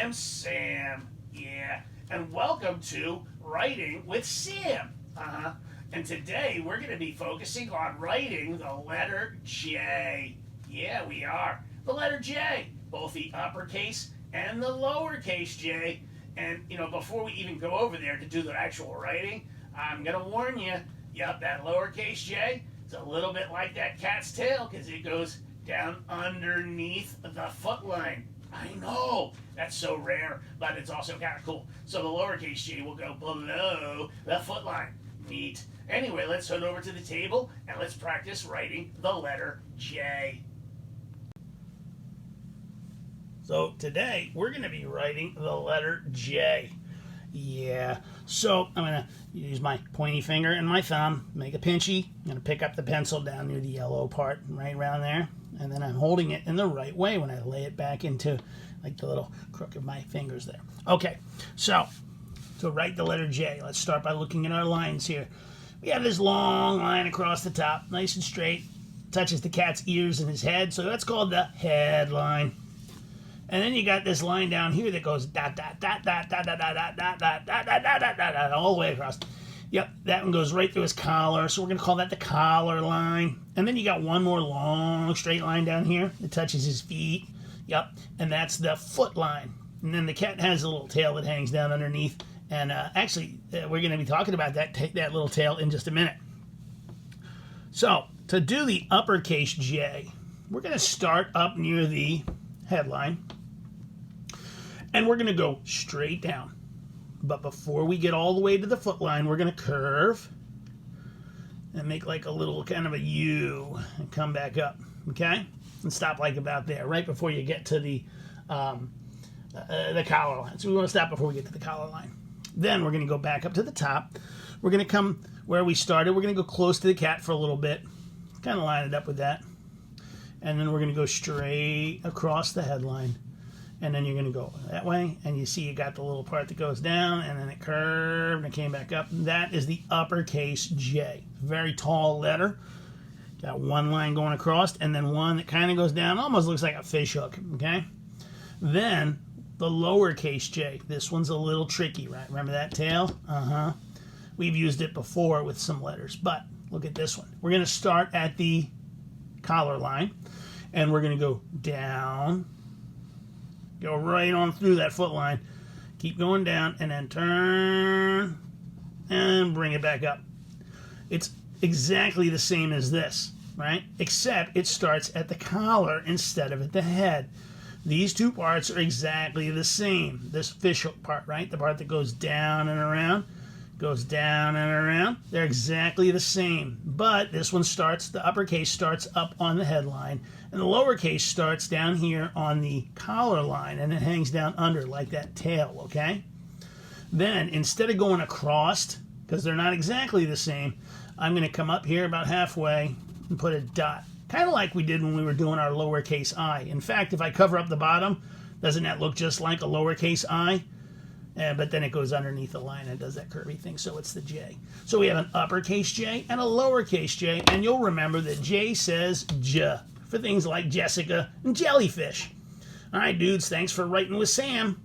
I'm Sam. Yeah, and welcome to Writing with Sam. And today we're going to be focusing on writing the letter J. Yeah, we are. The letter J, both the uppercase and the lowercase j. And, before we even go over there to do the actual writing, I'm going to warn you, yep, that lowercase j is a little bit like that cat's tail because it goes down underneath the foot line. I know, that's so rare, but it's also kind of cool. So the lowercase j will go below the foot line. Neat. Anyway, let's head over to the table and let's practice writing the letter J. So today we're going to be writing the letter J. Yeah, so I'm going to use my pointy finger and my thumb, make a pinchy. I'm going to pick up the pencil down near the yellow part, right around there. And then I'm holding it in the right way when I lay it back into like the little crook of my fingers there. Okay, so to write the letter J, let's start by looking at our lines here. We have this long line across the top, nice and straight, touches the cat's ears and his head, so that's called the head line. And then you got this line down here that goes dot dot dot dot dot dot dot dot dot dot dot dot dot dot dot all the way across. Yep, that one goes right through his collar, so we're going to call that the collar line. And then you got one more long straight line down here that touches his feet. Yep, and that's the foot line. And then the cat has a little tail that hangs down underneath. And we're going to be talking about that little tail in just a minute. So, to do the uppercase J, we're going to start up near the headline. And we're going to go straight down. But before we get all the way to the foot line, we're going to curve and make like a little kind of a U and come back up, okay? And stop like about there, right before you get to the collar line. So we want to stop before we get to the collar line. Then we're going to go back up to the top. We're going to come where we started. We're going to go close to the cat for a little bit, kind of line it up with that. And then we're going to go straight across the headline. And then you're going to go that way, and you see you got the little part that goes down, and then it curved and came back up. That is the uppercase J. Very tall letter. Got one line going across, and then one that kind of goes down, almost looks like a fish hook, okay? Then the lowercase j. This one's a little tricky, right? Remember that tail? We've used it before with some letters, but look at this one. We're going to start at the collar line, and we're going to go down, go right on through that foot line, keep going down, and then turn and bring it back up. It's exactly the same as this, right? Except it starts at the collar instead of at the head. These two parts are exactly the same. This fish hook part, right? The part that goes down and around, goes down and around. They're exactly the same. But this one starts, the uppercase starts up on the headline, and the lowercase starts down here on the collar line, and it hangs down under like that tail, okay? Then, instead of going across, because they're not exactly the same, I'm going to come up here about halfway and put a dot. Kind of like we did when we were doing our lowercase I. In fact, if I cover up the bottom, doesn't that look just like a lowercase I? But then it goes underneath the line and does that curvy thing, so it's the J. So we have an uppercase J and a lowercase j, and you'll remember that J says J for things like Jessica and jellyfish. All right, dudes, thanks for writing with Sam.